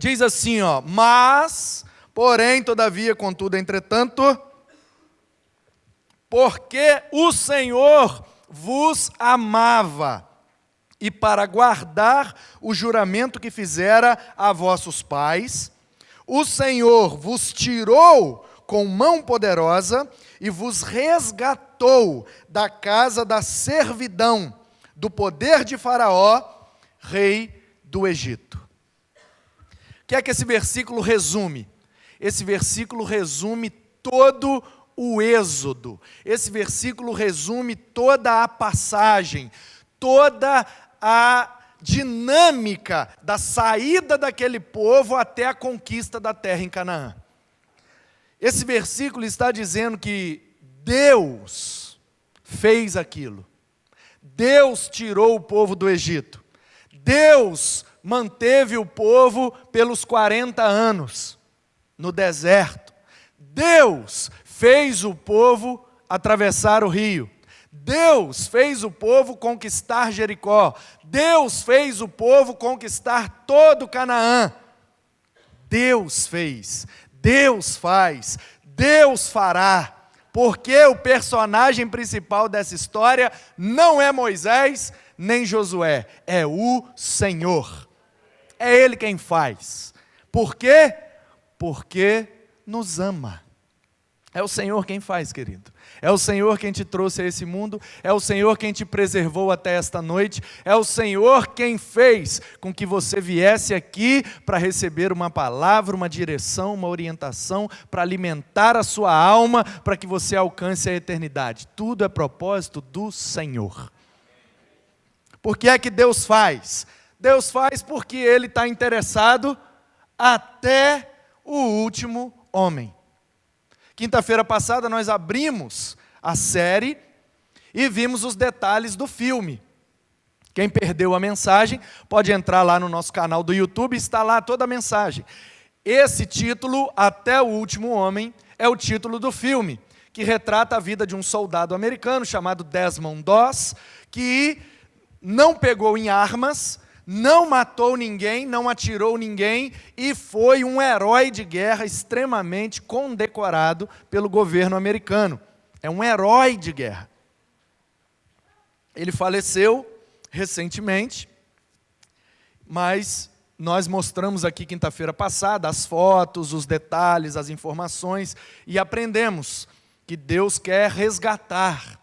diz assim, ó: mas, porém, todavia, contudo, entretanto, porque o Senhor vos amava, e para guardar o juramento que fizera a vossos pais, o Senhor vos tirou com mão poderosa e vos resgatou da casa da servidão, do poder de Faraó, rei do Egito. O que é que esse versículo resume? Esse versículo resume todo o Êxodo. Esse versículo resume toda a passagem, toda a dinâmica da saída daquele povo até a conquista da terra em Canaã. Esse versículo está dizendo que Deus fez aquilo. Deus tirou o povo do Egito. Deus manteve o povo pelos 40 anos no deserto. Deus fez o povo atravessar o rio. Deus fez o povo conquistar Jericó. Deus fez o povo conquistar todo Canaã. Deus fez, Deus faz, Deus fará. Porque o personagem principal dessa história não é Moisés nem Josué, é o Senhor. É Ele quem faz. Por quê? Porque nos ama. É o Senhor quem faz, querido. É o Senhor quem te trouxe a esse mundo, é o Senhor quem te preservou até esta noite, é o Senhor quem fez com que você viesse aqui para receber uma palavra, uma direção, uma orientação, para alimentar a sua alma, para que você alcance a eternidade. Tudo é propósito do Senhor. Por que é que Deus faz? Deus faz porque Ele está interessado até o último homem. Quinta-feira passada nós abrimos a série e vimos os detalhes do filme. Quem perdeu a mensagem pode entrar lá no nosso canal do YouTube, está lá toda a mensagem. Esse título, Até o Último Homem, é o título do filme, que retrata a vida de um soldado americano chamado Desmond Doss, que não pegou em armas, não matou ninguém, não atirou ninguém e foi um herói de guerra extremamente condecorado pelo governo americano. É um herói de guerra. Ele faleceu recentemente, mas nós mostramos aqui quinta-feira passada as fotos, os detalhes, as informações e aprendemos que Deus quer resgatar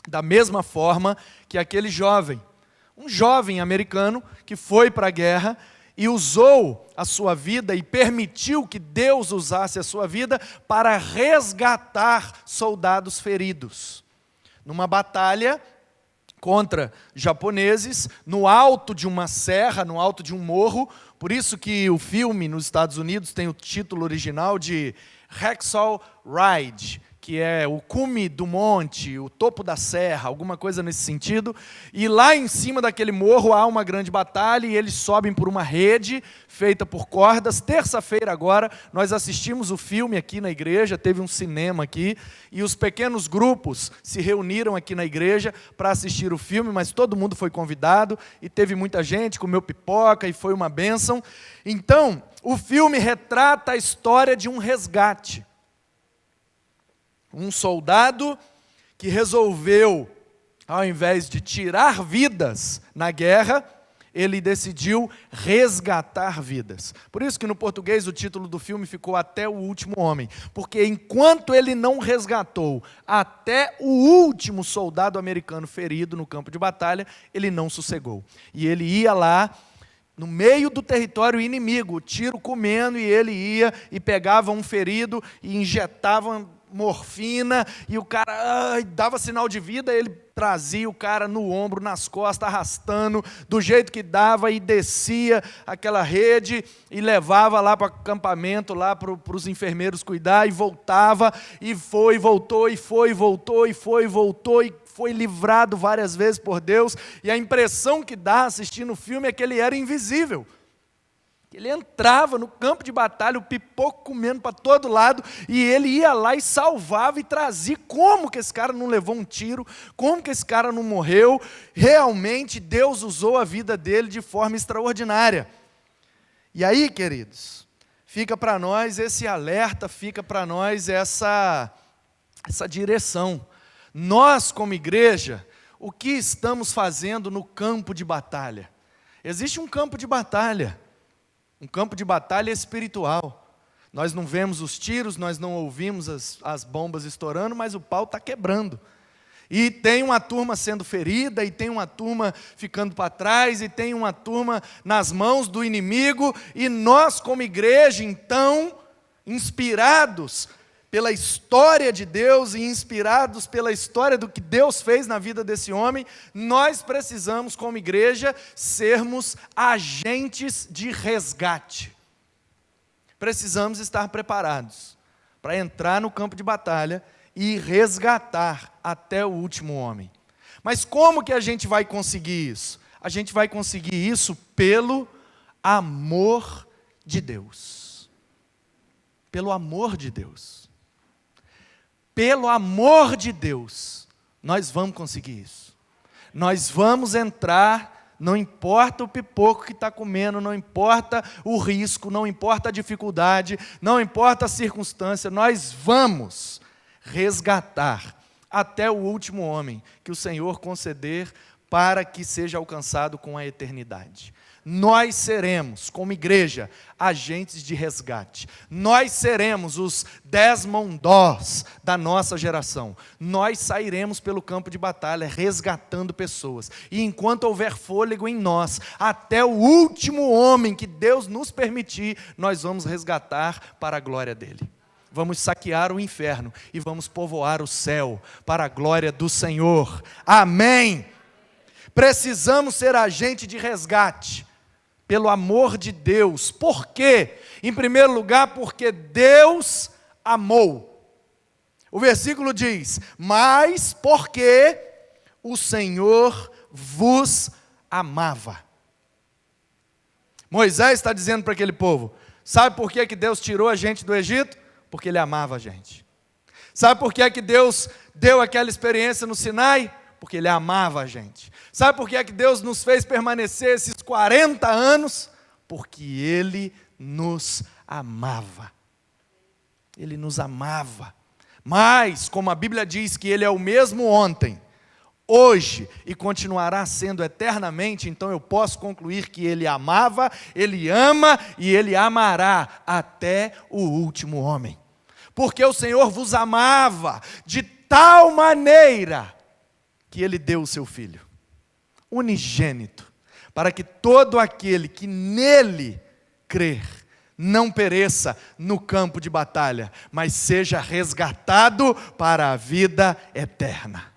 da mesma forma que aquele jovem. Um jovem americano que foi para a guerra e usou a sua vida e permitiu que Deus usasse a sua vida para resgatar soldados feridos. Numa batalha contra japoneses, no alto de uma serra, no alto de um morro, por isso que o filme nos Estados Unidos tem o título original de Hacksaw Ridge, que é o cume do monte, o topo da serra, alguma coisa nesse sentido. E lá em cima daquele morro há uma grande batalha e eles sobem por uma rede feita por cordas. Terça-feira agora nós assistimos o filme aqui na igreja, teve um cinema aqui, e os pequenos grupos se reuniram aqui na igreja para assistir o filme, mas todo mundo foi convidado e teve muita gente, comeu pipoca e foi uma bênção. Então, o filme retrata a história de um resgate. Um soldado que resolveu, ao invés de tirar vidas na guerra, ele decidiu resgatar vidas. Por isso que no português o título do filme ficou Até o Último Homem. Porque enquanto ele não resgatou até o último soldado americano ferido no campo de batalha, ele não sossegou. E ele ia lá, no meio do território inimigo, o tiro comendo, e ele ia e pegava um ferido e injetava morfina, e o cara dava sinal de vida, ele trazia o cara no ombro, nas costas, arrastando, do jeito que dava, e descia aquela rede, e levava lá para o acampamento, lá para os enfermeiros cuidar, e voltava, e foi, voltou, e foi, voltou, e foi, voltou, e foi livrado várias vezes por Deus, e a impressão que dá assistindo o filme é que ele era invisível. Ele entrava no campo de batalha, o pipoco comendo para todo lado, e ele ia lá e salvava e trazia. Como que esse cara não levou um tiro? Como que esse cara não morreu? Realmente Deus usou a vida dele de forma extraordinária. E aí, queridos, fica para nós esse alerta, fica para nós essa direção. Nós, como igreja, o que estamos fazendo no campo de batalha? Existe um campo de batalha espiritual. Nós não vemos os tiros, nós não ouvimos as bombas estourando, mas o pau está quebrando. E tem uma turma sendo ferida, e tem uma turma ficando para trás, e tem uma turma nas mãos do inimigo, e nós como igreja, então, inspirados pela história de Deus e inspirados pela história do que Deus fez na vida desse homem, nós precisamos como igreja sermos agentes de resgate. Precisamos estar preparados para entrar no campo de batalha e resgatar até o último homem. Mas como que a gente vai conseguir isso? A gente vai conseguir isso pelo amor de Deus. Pelo amor de Deus. Pelo amor de Deus, nós vamos conseguir isso. Nós vamos entrar, não importa o pipoco que está comendo, não importa o risco, não importa a dificuldade, não importa a circunstância, nós vamos resgatar até o último homem que o Senhor conceder para que seja alcançado com a eternidade. Nós seremos, como igreja, agentes de resgate. Nós seremos os Desmond Doss da nossa geração. Nós sairemos pelo campo de batalha resgatando pessoas. E enquanto houver fôlego em nós, até o último homem que Deus nos permitir, nós vamos resgatar para a glória dele. Vamos saquear o inferno e vamos povoar o céu para a glória do Senhor. Amém! Precisamos ser agente de resgate, pelo amor de Deus. Por quê? Em primeiro lugar, porque Deus amou. O versículo diz: mas porque o Senhor vos amava. Moisés está dizendo para aquele povo: sabe por que Deus tirou a gente do Egito? Porque Ele amava a gente. Sabe por que Deus deu aquela experiência no Sinai? Porque Ele amava a gente. Sabe por que Deus nos fez permanecer esses 40 anos? Porque Ele nos amava. Ele nos amava. Mas, como a Bíblia diz que Ele é o mesmo ontem, hoje e continuará sendo eternamente, então eu posso concluir que Ele amava, Ele ama e Ele amará até o último homem. Porque o Senhor vos amava de tal maneira que Ele deu o seu Filho, unigênito, para que todo aquele que nele crer, não pereça no campo de batalha, mas seja resgatado para a vida eterna.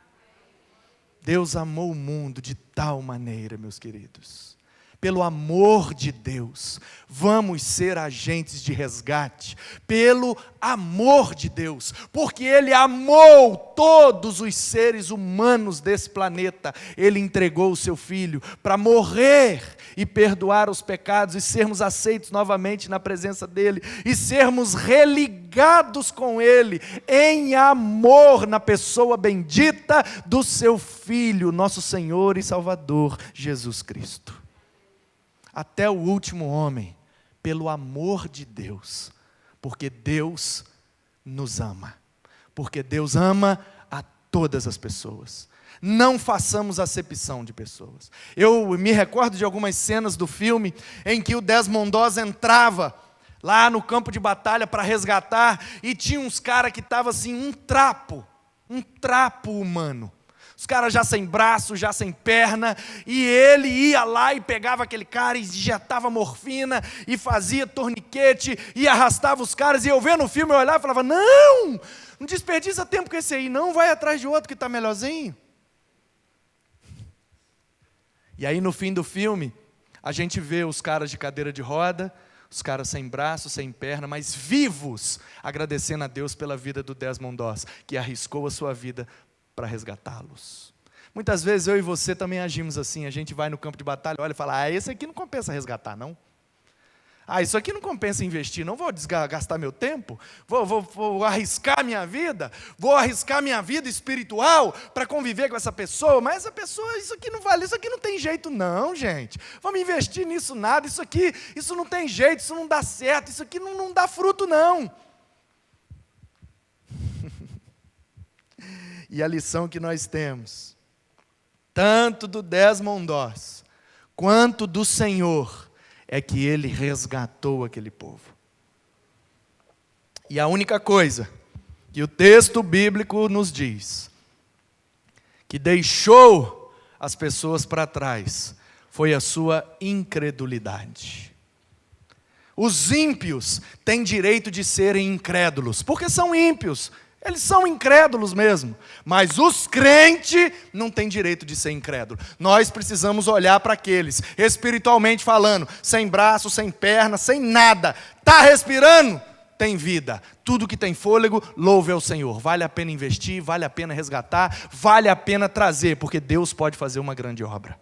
Deus amou o mundo de tal maneira, meus queridos. Pelo amor de Deus, vamos ser agentes de resgate, pelo amor de Deus, porque Ele amou todos os seres humanos desse planeta. Ele entregou o seu Filho para morrer e perdoar os pecados e sermos aceitos novamente na presença dEle e sermos religados com Ele em amor na pessoa bendita do seu Filho, nosso Senhor e Salvador, Jesus Cristo. Até o último homem, pelo amor de Deus, porque Deus nos ama, porque Deus ama a todas as pessoas. Não façamos acepção de pessoas. Eu me recordo de algumas cenas do filme em que o Desmond Doss entrava lá no campo de batalha para resgatar, e tinha uns caras que estavam assim, um trapo humano. Os caras já sem braço, já sem perna, e ele ia lá e pegava aquele cara e injetava morfina, e fazia torniquete, e arrastava os caras, e eu vendo o filme, eu olhava e falava: não desperdiça tempo com esse aí, não, vai atrás de outro que está melhorzinho. E aí no fim do filme, a gente vê os caras de cadeira de roda, os caras sem braço, sem perna, mas vivos, agradecendo a Deus pela vida do Desmond Doss, que arriscou a sua vida para resgatá-los. Muitas vezes eu e você também agimos assim. A gente vai no campo de batalha, olha e fala: esse aqui não compensa resgatar, não. Isso aqui não compensa investir, não vou gastar meu tempo, vou arriscar minha vida, vou arriscar minha vida espiritual para conviver com essa pessoa, mas essa pessoa, isso aqui não vale, isso aqui não tem jeito não, gente. Vamos investir nisso nada, isso não tem jeito, isso não dá certo, isso aqui não dá fruto não. E a lição que nós temos, tanto do Desmond Doss, quanto do Senhor, é que Ele resgatou aquele povo. E a única coisa que o texto bíblico nos diz, que deixou as pessoas para trás, foi a sua incredulidade. Os ímpios têm direito de serem incrédulos, porque são ímpios. Eles são incrédulos mesmo, mas os crentes não têm direito de ser incrédulo. Nós precisamos olhar para aqueles, espiritualmente falando, sem braço, sem perna, sem nada. Está respirando? Tem vida. Tudo que tem fôlego, louve ao Senhor. Vale a pena investir, vale a pena resgatar, vale a pena trazer, porque Deus pode fazer uma grande obra.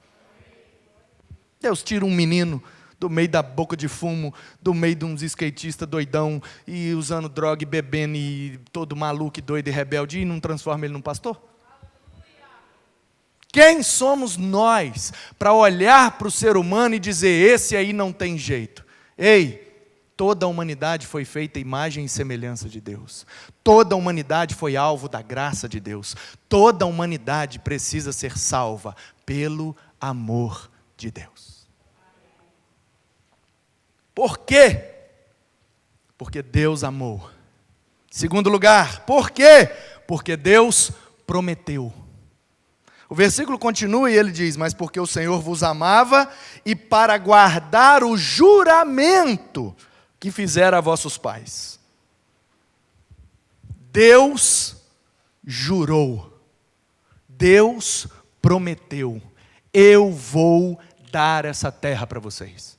Deus tira um menino do meio da boca de fumo, do meio de uns skatistas doidão, e usando droga e bebendo, e todo maluco, doido e rebelde, e não transforma ele num pastor? Quem somos nós para olhar para o ser humano e dizer, esse aí não tem jeito? Ei, toda a humanidade foi feita imagem e semelhança de Deus. Toda a humanidade foi alvo da graça de Deus. Toda a humanidade precisa ser salva pelo amor de Deus. Por quê? Porque Deus amou. Segundo lugar, por quê? Porque Deus prometeu. O versículo continua e ele diz, mas porque o Senhor vos amava e para guardar o juramento que fizera a vossos pais. Deus jurou. Deus prometeu. Eu vou dar essa terra para vocês.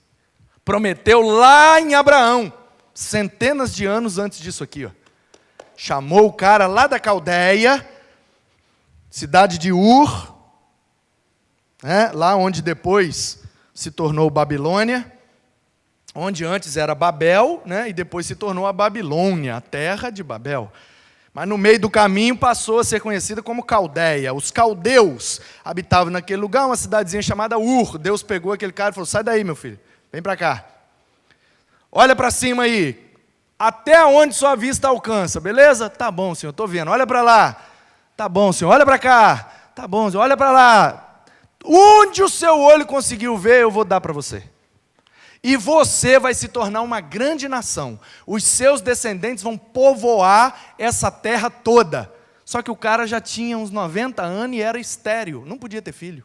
Prometeu lá em Abraão, centenas de anos antes disso aqui. Chamou o cara lá da Caldeia, cidade de Ur, lá onde depois se tornou Babilônia, onde antes era Babel, e depois se tornou a Babilônia, a terra de Babel. Mas no meio do caminho passou a ser conhecida como Caldeia. Os caldeus habitavam naquele lugar, uma cidadezinha chamada Ur. Deus pegou aquele cara e falou, sai daí, meu filho. Vem para cá. Olha para cima aí. Até onde sua vista alcança, beleza? Tá bom, Senhor, estou vendo. Olha para lá. Tá bom, Senhor. Olha para cá. Tá bom, Senhor. Olha para lá. Onde o seu olho conseguiu ver, eu vou dar para você. E você vai se tornar uma grande nação. Os seus descendentes vão povoar essa terra toda. Só que o cara já tinha uns 90 anos e era estéril. Não podia ter filho.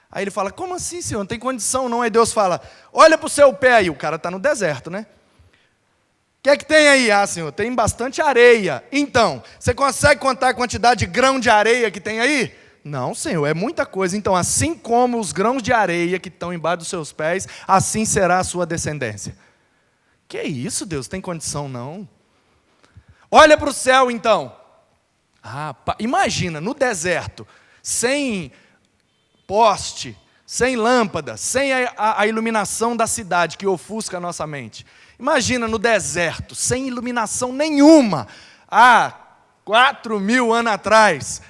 Aí ele fala, como assim, Senhor? Não tem condição não. Aí Deus fala, olha para o seu pé aí. O cara está no deserto, né? O que é que tem aí? Senhor, tem bastante areia. Então, você consegue contar a quantidade de grão de areia que tem aí? Não, Senhor, é muita coisa. Então, assim como os grãos de areia que estão embaixo dos seus pés, assim será a sua descendência. Que isso, Deus? Tem condição não? Olha para o céu, então. Imagina, no deserto, sem poste, sem lâmpada, sem a iluminação da cidade que ofusca a nossa mente. Imagina no deserto, sem iluminação nenhuma, há 4.000 anos atrás,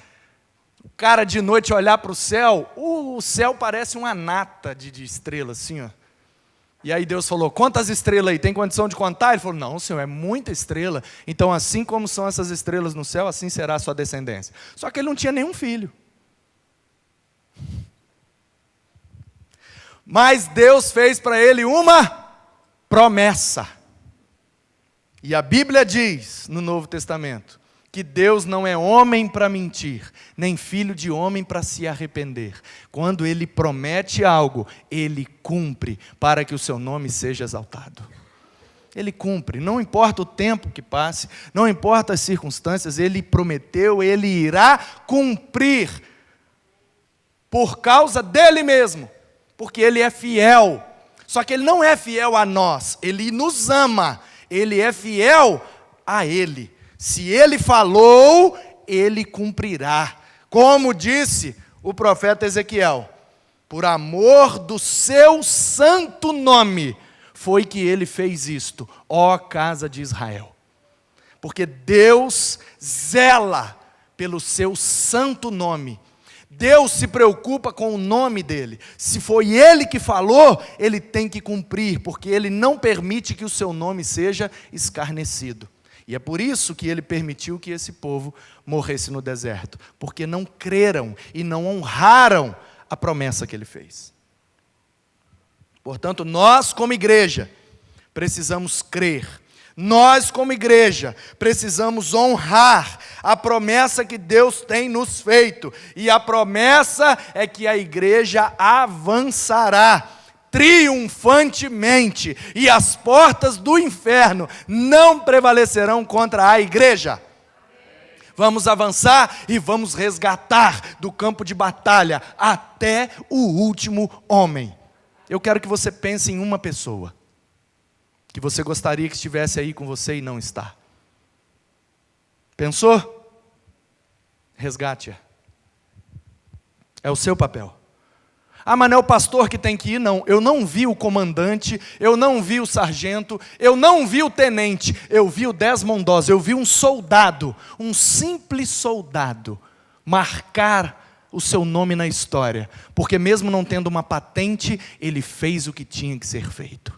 o cara de noite olhar para o céu parece uma nata de estrelas, assim, ó. E aí Deus falou, quantas estrelas aí, tem condição de contar? Ele falou, não, Senhor, é muita estrela, então assim como são essas estrelas no céu, assim será a sua descendência. Só que ele não tinha nenhum filho. Mas Deus fez para ele uma promessa. E a Bíblia diz, no Novo Testamento, que Deus não é homem para mentir, nem filho de homem para se arrepender. Quando Ele promete algo, Ele cumpre, para que o seu nome seja exaltado. Ele cumpre, não importa o tempo que passe, não importa as circunstâncias, Ele prometeu, Ele irá cumprir, por causa dEle mesmo. Porque Ele é fiel, só que Ele não é fiel a nós, Ele nos ama, Ele é fiel a Ele. Se Ele falou, Ele cumprirá. Como disse o profeta Ezequiel, por amor do seu santo nome, foi que ele fez isto, ó casa de Israel. Porque Deus zela pelo seu santo nome. Deus se preocupa com o nome dele. Se foi ele que falou, ele tem que cumprir, porque ele não permite que o seu nome seja escarnecido. E é por isso que ele permitiu que esse povo morresse no deserto, porque não creram e não honraram a promessa que ele fez. Portanto, nós como igreja precisamos crer. Nós como igreja precisamos honrar a promessa que Deus tem nos feito. E a promessa é que a igreja avançará triunfantemente, e as portas do inferno não prevalecerão contra a igreja. Vamos avançar e vamos resgatar do campo de batalha até o último homem. Eu quero que você pense em uma pessoa que você gostaria que estivesse aí com você e não está. Pensou? Resgate-a. É o seu papel. Ah, mas não é o pastor que tem que ir? Não, eu não vi o comandante, eu não vi o sargento, eu não vi o tenente, eu vi o Desmond Doss, eu vi um soldado, um simples soldado, marcar o seu nome na história, porque mesmo não tendo uma patente, ele fez o que tinha que ser feito.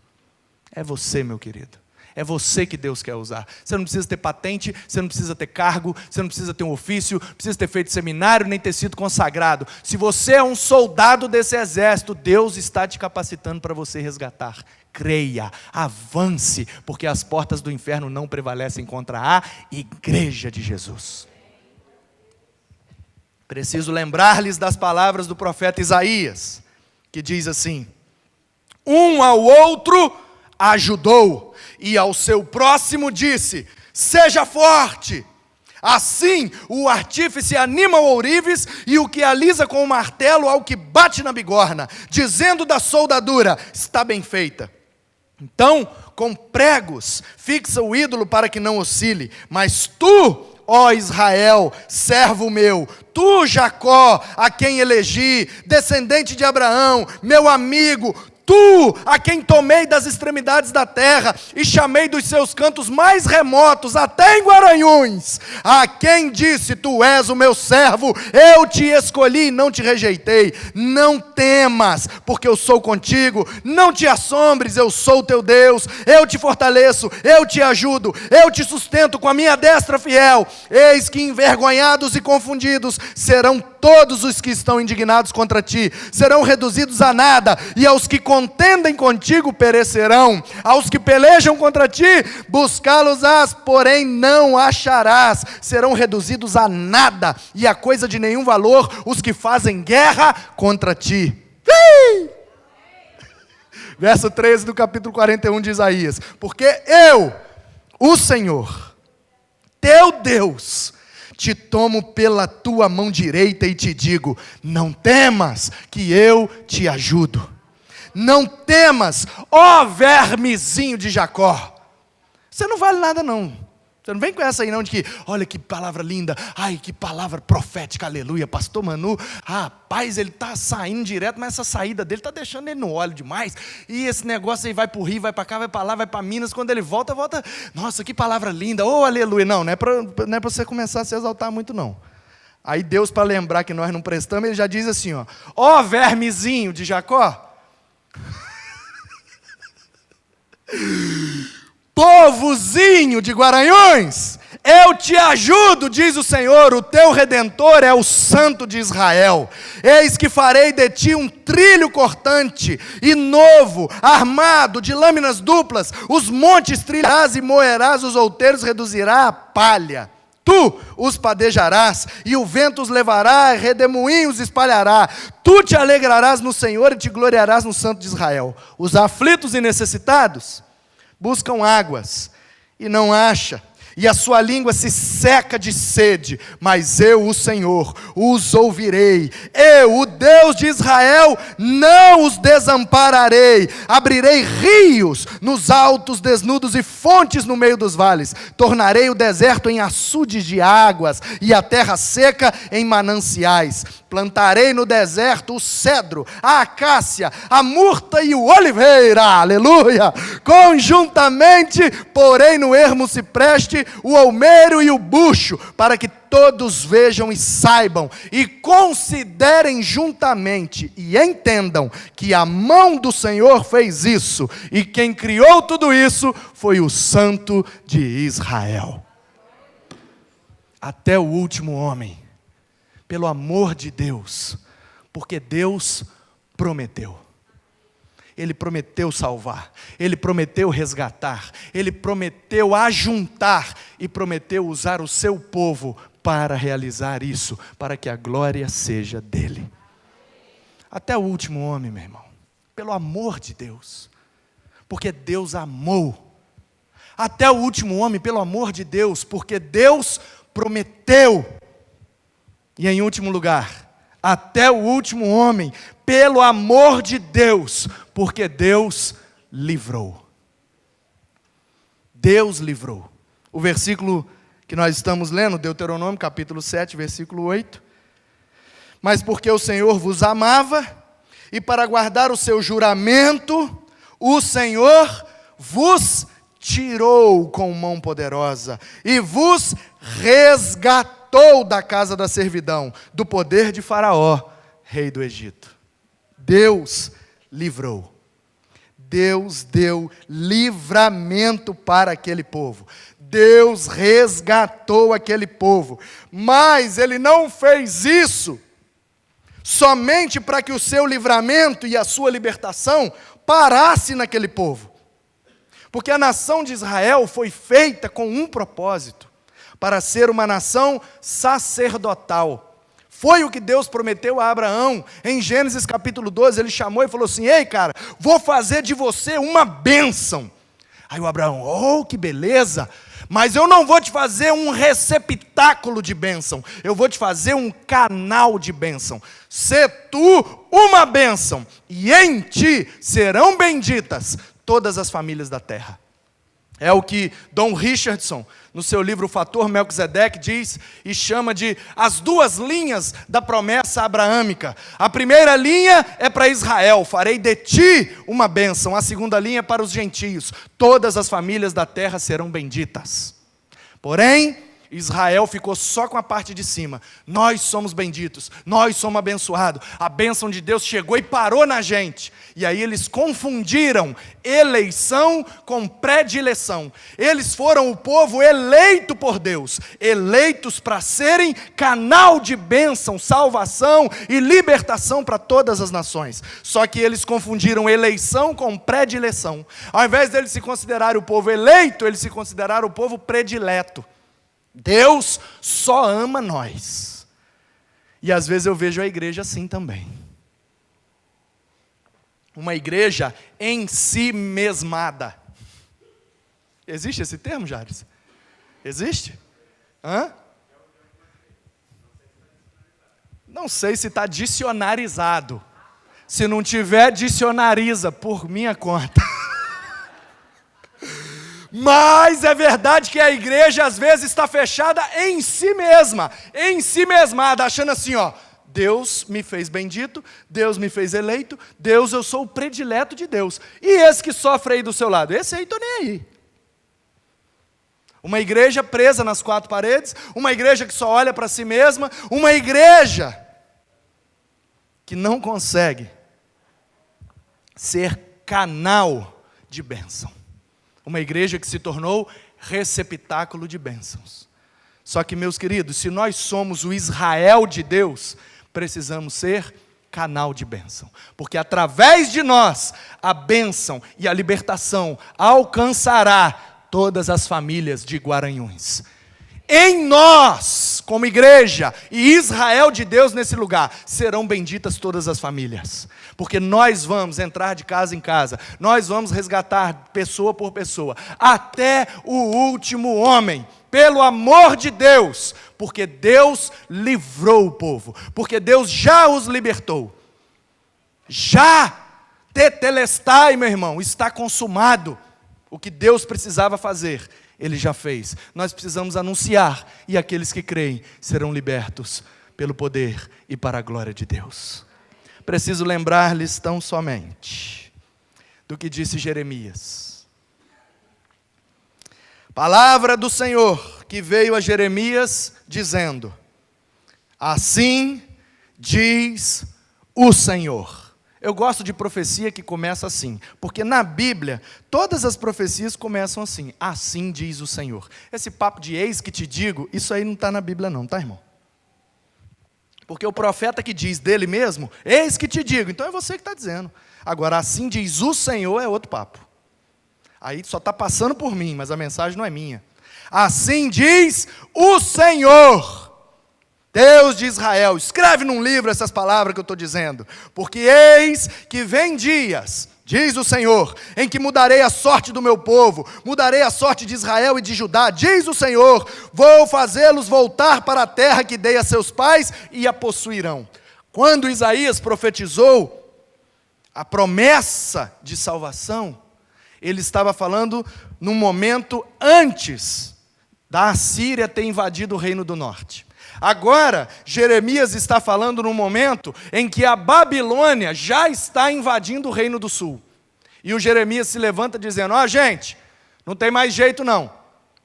É você, meu querido. É você que Deus quer usar. Você não precisa ter patente, você não precisa ter cargo, você não precisa ter um ofício, não precisa ter feito seminário, nem ter sido consagrado. Se você é um soldado desse exército, Deus está te capacitando para você resgatar. Creia, avance, porque as portas do inferno não prevalecem contra a igreja de Jesus. Preciso lembrar-lhes das palavras do profeta Isaías, que diz assim: um ao outro ajudou, e ao seu próximo disse: seja forte. Assim o artífice anima o ourives, e o que alisa com o martelo ao que bate na bigorna, dizendo da soldadura: está bem feita. Então, com pregos, fixa o ídolo para que não oscile. Mas tu, ó Israel, servo meu, tu, Jacó, a quem elegi, descendente de Abraão, meu amigo, tu, a quem tomei das extremidades da terra e chamei dos seus cantos mais remotos, até em Guaranhuns, a quem disse: tu és o meu servo, eu te escolhi e não te rejeitei. Não temas, porque eu sou contigo, não te assombres, eu sou teu Deus, eu te fortaleço, eu te ajudo, eu te sustento com a minha destra fiel. Eis que envergonhados e confundidos serão todos os que estão indignados contra ti, serão reduzidos a nada, e aos que contendem contigo perecerão. Aos que pelejam contra ti, buscá-los-ás, porém não acharás. Serão reduzidos a nada, e a coisa de nenhum valor, os que fazem guerra contra ti. Verso 13 do capítulo 41 de Isaías: porque eu, o Senhor, teu Deus, te tomo pela tua mão direita e te digo: não temas, que eu te ajudo. Não temas, ó vermezinho de Jacó. Você não vale nada não. Você não vem com essa aí não de que, olha que palavra linda, ai que palavra profética, aleluia, pastor Manu, rapaz, ele está saindo direto, mas essa saída dele está deixando ele no óleo demais, e esse negócio aí vai para o Rio, vai para cá, vai para lá, vai para Minas, quando ele volta, nossa, que palavra linda, oh aleluia. Não é para você começar a se exaltar muito não. Aí Deus, para lembrar que nós não prestamos, ele já diz assim, ó vermezinho de Jacó, povozinho de Guaranhuns, eu te ajudo, diz o Senhor, o teu Redentor é o Santo de Israel. Eis que farei de ti um trilho cortante e novo, armado de lâminas duplas, os montes trilharás e moerás, os outeiros reduzirá a palha. Tu os padejarás, e o vento os levará, e redemoinhos espalhará. Tu te alegrarás no Senhor e te gloriarás no Santo de Israel. Os aflitos e necessitados buscam águas e não acham, e a sua língua se seca de sede, mas eu, o Senhor, os ouvirei. Eu, o Deus de Israel, não os desampararei. Abrirei rios nos altos desnudos e fontes no meio dos vales. Tornarei o deserto em açudes de águas e a terra seca em mananciais. Plantarei no deserto o cedro, a acácia, a murta e o oliveira, aleluia. Conjuntamente porei no ermo cipreste o almeiro e o bucho, para que todos vejam e saibam, e considerem juntamente, e entendam, que a mão do Senhor fez isso, e quem criou tudo isso foi o Santo de Israel. Até o último homem, pelo amor de Deus, porque Deus prometeu. Ele prometeu salvar, Ele prometeu resgatar, Ele prometeu ajuntar e prometeu usar o seu povo para realizar isso, para que a glória seja dEle. Até o último homem, meu irmão, pelo amor de Deus, porque Deus amou. Até o último homem, pelo amor de Deus, porque Deus prometeu. E em último lugar, até o último homem, pelo amor de Deus, porque Deus livrou. Deus livrou. O versículo que nós estamos lendo, Deuteronômio capítulo 7, versículo 8. Mas porque o Senhor vos amava, e para guardar o seu juramento, o Senhor vos tirou com mão poderosa, e vos resgatou da casa da servidão, do poder de Faraó, rei do Egito. Deus livrou. Deus deu livramento para aquele povo. Deus resgatou aquele povo. Mas Ele não fez isso somente para que o seu livramento e a sua libertação parasse naquele povo. Porque a nação de Israel foi feita com um propósito: para ser uma nação sacerdotal. Foi o que Deus prometeu a Abraão. Em Gênesis capítulo 12, Ele chamou e falou assim: ei cara, vou fazer de você uma bênção. Aí o Abraão, oh que beleza, mas eu não vou te fazer um receptáculo de bênção, eu vou te fazer um canal de bênção. Sê tu uma bênção, e em ti serão benditas todas as famílias da terra. É o que Don Richardson, no seu livro O Fator Melquisedeque, diz e chama de as duas linhas da promessa abraâmica. A primeira linha é para Israel: farei de ti uma bênção. A segunda linha é para os gentios: todas as famílias da terra serão benditas. Porém, Israel ficou só com a parte de cima. Nós somos benditos, nós somos abençoados. A bênção de Deus chegou e parou na gente. E aí eles confundiram eleição com predileção. Eles foram o povo eleito por Deus, eleitos para serem canal de bênção, salvação e libertação para todas as nações. Só que eles confundiram eleição com predileção. Ao invés deles se considerarem o povo eleito, eles se consideraram o povo predileto. Deus só ama nós. E às vezes eu vejo a igreja assim também. Uma igreja em si mesmada. Existe esse termo, Jares? Existe? Hã? Não sei se está dicionarizado. Se não tiver, dicionariza por minha conta. Mas é verdade que a igreja às vezes está fechada em si mesma, em si mesmada, achando assim, ó: Deus me fez bendito, Deus me fez eleito, Deus, eu sou o predileto de Deus. E esse que sofre aí do seu lado? Esse aí estou nem aí. Uma igreja presa nas quatro paredes, uma igreja que só olha para si mesma, uma igreja que não consegue ser canal de bênção. Uma igreja que se tornou receptáculo de bênçãos. Só que, meus queridos, se nós somos o Israel de Deus, precisamos ser canal de bênção. Porque através de nós, a bênção e a libertação alcançará todas as famílias de Guaranhuns. Em nós, como igreja e Israel de Deus nesse lugar, serão benditas todas as famílias. Porque nós vamos entrar de casa em casa, nós vamos resgatar pessoa por pessoa, até o último homem. pelo amor de Deus, porque Deus livrou o povo, porque Deus já os libertou. Já, tetelestai, meu irmão, está consumado. O que Deus precisava fazer, Ele já fez. Nós precisamos anunciar, e aqueles que creem serão libertos pelo poder e para a glória de Deus. Preciso lembrar-lhes tão somente do que disse Jeremias. Palavra do Senhor que veio a Jeremias dizendo: assim diz o Senhor. Eu gosto de profecia que começa assim, porque na Bíblia, todas as profecias começam assim: assim diz o Senhor. Esse papo de eis que te digo, isso aí não está na Bíblia não, tá, irmão? Porque o profeta que diz dele mesmo, eis que te digo, então é você que está dizendo. Agora, assim diz o Senhor, é outro papo. Aí só está passando por mim, mas a mensagem não é minha. Assim diz o Senhor, Deus de Israel. Escreve num livro essas palavras que eu estou dizendo. Porque eis que vem dias, diz o Senhor, em que mudarei a sorte do meu povo, mudarei a sorte de Israel e de Judá, diz o Senhor, vou fazê-los voltar para a terra que dei a seus pais e a possuirão. Quando Isaías profetizou a promessa de salvação, ele estava falando num momento antes da Assíria ter invadido o reino do norte. Agora, Jeremias está falando num momento em que a Babilônia já está invadindo o reino do sul. E o Jeremias se levanta dizendo: ó, gente, não tem mais jeito não,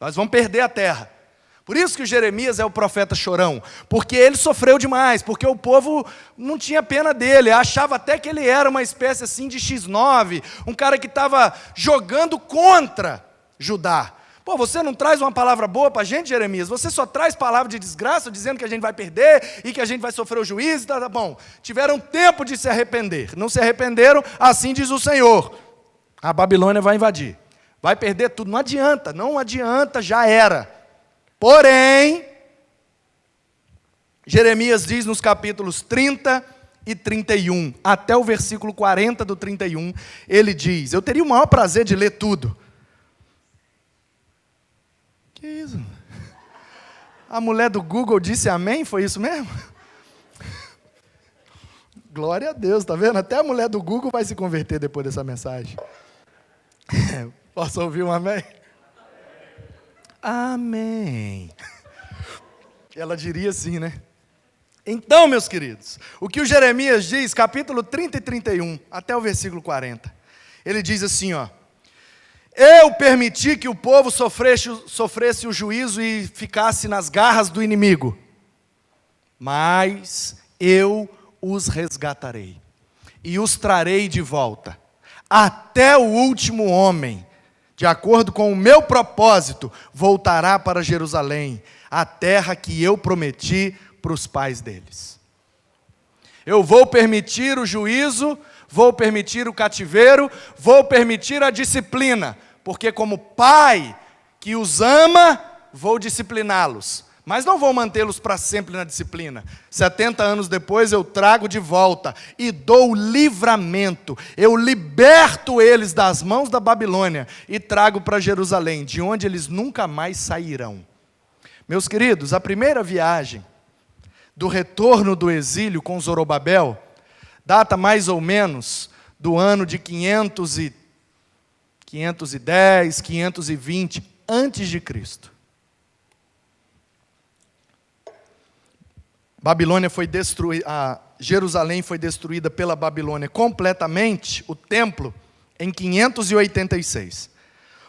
nós vamos perder a terra. Por isso que o Jeremias é o profeta chorão, porque ele sofreu demais, porque o povo não tinha pena dele, achava até que ele era uma espécie assim de X9, um cara que estava jogando contra Judá. Pô, você não traz uma palavra boa para a gente, Jeremias? Você só traz palavra de desgraça, dizendo que a gente vai perder e que a gente vai sofrer o juízo. Tá bom, tiveram tempo de se arrepender. Não se arrependeram, assim diz o Senhor. A Babilônia vai invadir. Vai perder tudo. Não adianta, já era. Porém, Jeremias diz nos capítulos 30 e 31, até o versículo 40 do 31, ele diz, eu teria o maior prazer de ler tudo. Que isso? A mulher do Google disse amém? Foi isso mesmo? Glória a Deus, tá vendo? Até a mulher do Google vai se converter depois dessa mensagem. Posso ouvir um amém? Amém. Ela diria assim, né? Então, meus queridos, o que o Jeremias diz, capítulo 30 e 31, até o versículo 40, ele diz assim, ó: eu permiti que o povo sofresse o juízo e ficasse nas garras do inimigo, mas eu os resgatarei e os trarei de volta, até o último homem, de acordo com o meu propósito, voltará para Jerusalém, a terra que eu prometi para os pais deles. Eu vou permitir o juízo, vou permitir o cativeiro, vou permitir a disciplina, porque como pai que os ama, vou discipliná-los, mas não vou mantê-los para sempre na disciplina. 70 anos depois eu trago de volta e dou livramento, eu liberto eles das mãos da Babilônia e trago para Jerusalém, de onde eles nunca mais sairão. Meus queridos, a primeira viagem do retorno do exílio com Zorobabel data mais ou menos do ano de 510, 520 antes de Cristo. Babilônia foi destruída, Jerusalém foi destruída pela Babilônia completamente, o templo, em 586.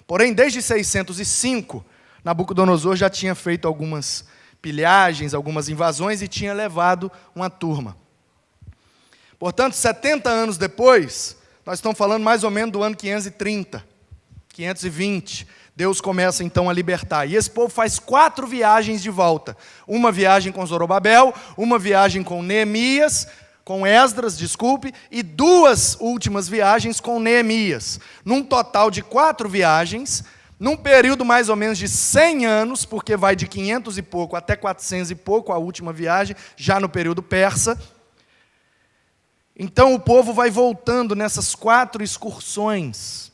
Porém, desde 605, Nabucodonosor já tinha feito algumas pilhagens, algumas invasões e tinha levado uma turma. Portanto, 70 anos depois, nós estamos falando mais ou menos do ano 530, 520, Deus começa então a libertar. E esse povo faz 4 viagens de volta. Uma viagem com Zorobabel, uma viagem com Neemias, com Esdras, e 2 últimas viagens com Neemias. Num total de 4 viagens, num período mais ou menos de 100 anos, porque vai de 500 e pouco até 400 e pouco a última viagem, já no período persa. Então o povo vai voltando nessas 4 excursões,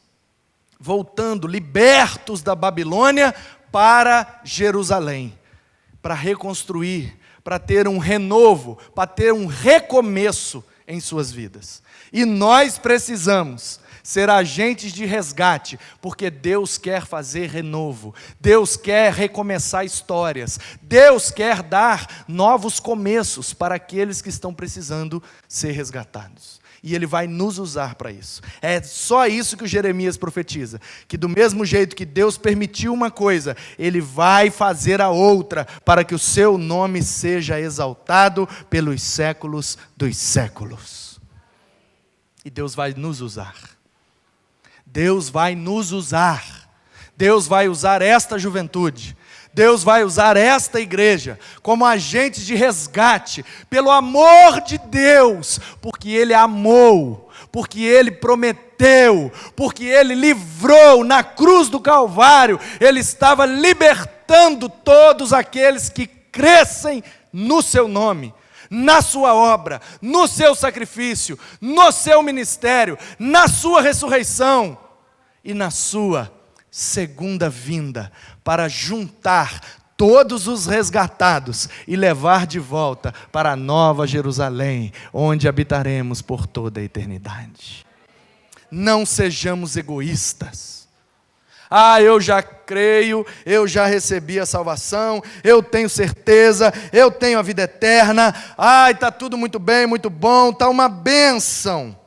voltando, libertos da Babilônia, para Jerusalém, para reconstruir, para ter um renovo, para ter um recomeço em suas vidas. E nós precisamos ser agentes de resgate, porque Deus quer fazer renovo, Deus quer recomeçar histórias, Deus quer dar novos começos para aqueles que estão precisando ser resgatados. E Ele vai nos usar para isso. É só isso que o Jeremias profetiza, que do mesmo jeito que Deus permitiu uma coisa, Ele vai fazer a outra, para que o seu nome seja exaltado pelos séculos dos séculos. E Deus vai nos usar. Deus vai nos usar. Deus vai usar esta juventude. Deus vai usar esta igreja como agentes de resgate, pelo amor de Deus, porque Ele amou, porque Ele prometeu, porque Ele livrou na cruz do Calvário. Ele estava libertando todos aqueles que crescem no seu nome, na sua obra, no seu sacrifício, no seu ministério, na sua ressurreição e na sua segunda vinda, para juntar todos os resgatados e levar de volta para a nova Jerusalém, onde habitaremos por toda a eternidade. Não sejamos egoístas. Eu já creio, eu já recebi a salvação, eu tenho certeza, eu tenho a vida eterna, está tudo muito bem, muito bom, está uma bênção.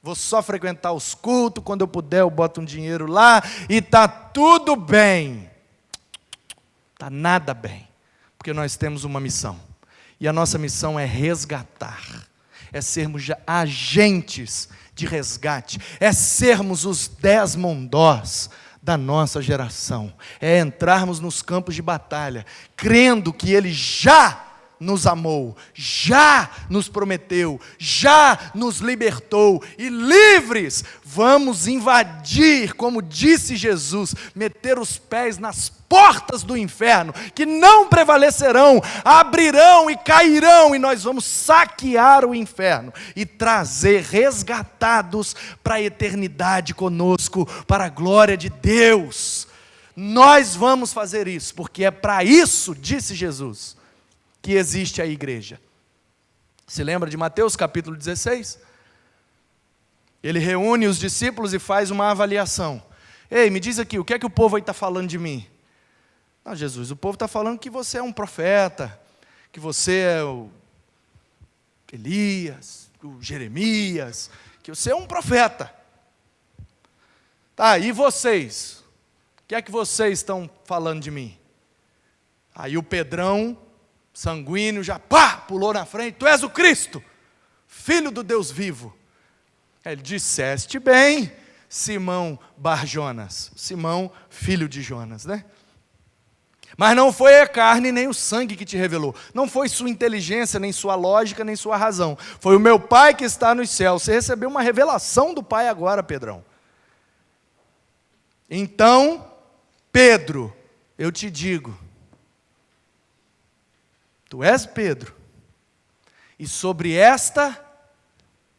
Vou só frequentar os cultos, quando eu puder eu boto um dinheiro lá e está tudo bem. Está nada bem, porque nós temos uma missão. E a nossa missão é resgatar, é sermos agentes de resgate, é sermos os Desmond Doss da nossa geração, é entrarmos nos campos de batalha, crendo que Ele já nos amou, já nos prometeu, já nos libertou, e livres vamos invadir, como disse Jesus, meter os pés nas portas do inferno, que não prevalecerão, abrirão e cairão, e nós vamos saquear o inferno, e trazer resgatados para a eternidade conosco, para a glória de Deus. Nós vamos fazer isso, porque é para isso, disse Jesus, que existe a igreja. Se lembra de Mateus capítulo 16? Ele reúne os discípulos e faz uma avaliação. Ei, me diz aqui, o que é que o povo aí está falando de mim? Não, Jesus, o povo está falando que você é um profeta, que você é o Elias, o Jeremias, que você é um profeta. Tá, e vocês? O que é que vocês estão falando de mim? Aí o Pedrão, sanguíneo, já pulou na frente. Tu és o Cristo, Filho do Deus vivo. Ele disseste bem, Simão Bar-Jonas, Simão, filho de Jonas, né? Mas não foi a carne nem o sangue que te revelou, não foi sua inteligência, nem sua lógica, nem sua razão, foi o meu Pai que está nos céus. Você recebeu uma revelação do Pai agora, Pedrão. Então, Pedro, eu te digo, tu és Pedro, e sobre esta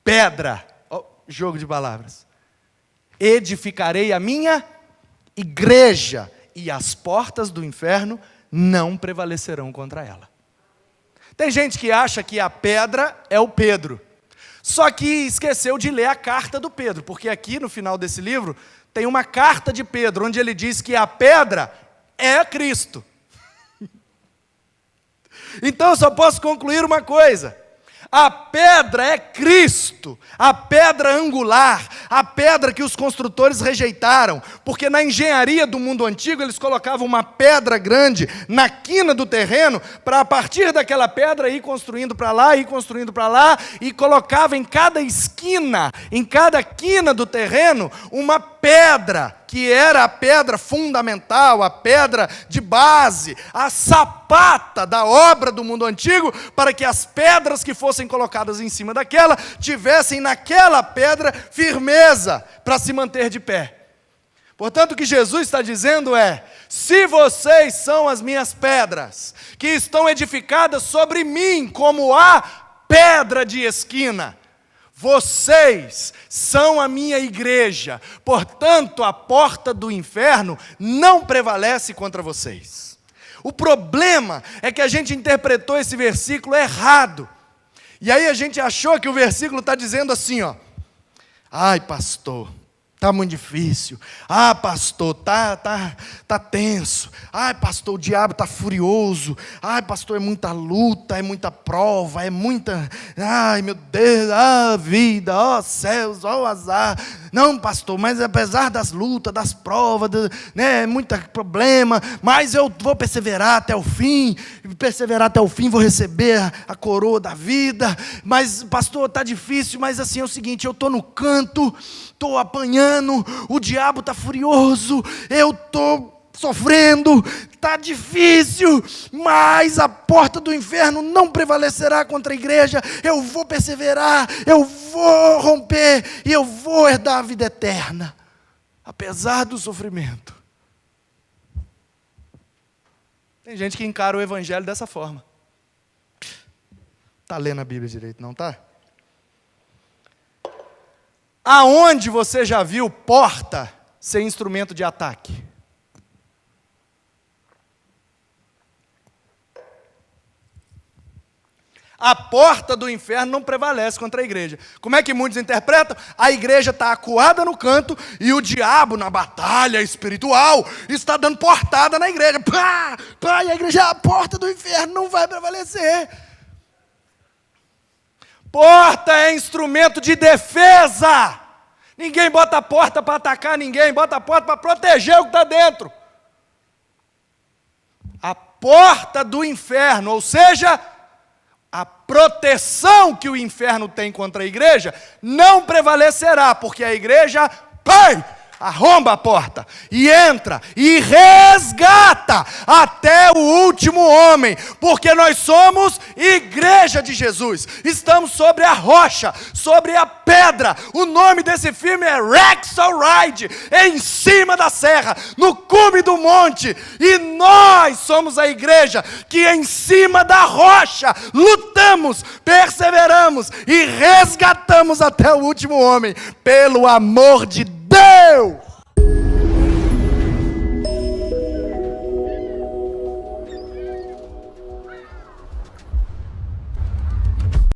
pedra, jogo de palavras, edificarei a minha igreja, e as portas do inferno não prevalecerão contra ela. Tem gente que acha que a pedra é o Pedro, só que esqueceu de ler a carta do Pedro, porque aqui no final desse livro tem uma carta de Pedro, onde ele diz que a pedra é Cristo. Então eu só posso concluir uma coisa: a pedra é Cristo, a pedra angular, a pedra que os construtores rejeitaram, porque na engenharia do mundo antigo eles colocavam uma pedra grande na quina do terreno, para a partir daquela pedra ir construindo para lá, e colocava em cada esquina, em cada quina do terreno, uma pedra, que era a pedra fundamental, a pedra de base, a sapata da obra do mundo antigo, para que as pedras que fossem colocadas em cima daquela, tivessem naquela pedra firmeza, para se manter de pé. Portanto, o que Jesus está dizendo é: se vocês são as minhas pedras, que estão edificadas sobre mim, como a pedra de esquina, Vocês são a minha igreja, portanto a porta do inferno não prevalece contra vocês. O problema é que a gente interpretou esse versículo errado. E aí a gente achou que o versículo está dizendo assim, ó. Ai, pastor, está muito difícil. Ah, pastor, tá tenso. Ai, pastor, o diabo está furioso. Ai, pastor, é muita luta, é muita prova, é muita... Ai, meu Deus, vida, céus, azar. Não, pastor, mas apesar das lutas, das provas, né, muito problema, mas eu vou perseverar até o fim. Perseverar até o fim, vou receber a coroa da vida. Mas, pastor, está difícil, mas assim é o seguinte, eu estou no canto, estou apanhando, o diabo está furioso, eu estou sofrendo, está difícil, mas a porta do inferno não prevalecerá contra a igreja, eu vou perseverar, eu vou romper e eu vou herdar a vida eterna, apesar do sofrimento. Tem gente que encara o evangelho dessa forma. Está lendo a Bíblia direito, não está? Aonde você já viu porta ser instrumento de ataque? A porta do inferno não prevalece contra a igreja. Como é que muitos interpretam? A igreja está acuada no canto e o diabo, na batalha espiritual, está dando portada na igreja. Pá, pá, e a igreja, a porta do inferno não vai prevalecer. Porta é instrumento de defesa. Ninguém bota a porta para atacar ninguém, bota a porta para proteger o que está dentro. A porta do inferno, ou seja, a proteção que o inferno tem contra a igreja, não prevalecerá, porque a igreja, arromba a porta, e entra, e resgata até o último homem, porque nós somos igreja de Jesus, estamos sobre a rocha, sobre a pedra. O nome desse filme é Rexalride, em cima da serra, no cume do monte, e nós somos a igreja que em cima da rocha lutamos, perseveramos e resgatamos até o último homem, pelo amor de Deus.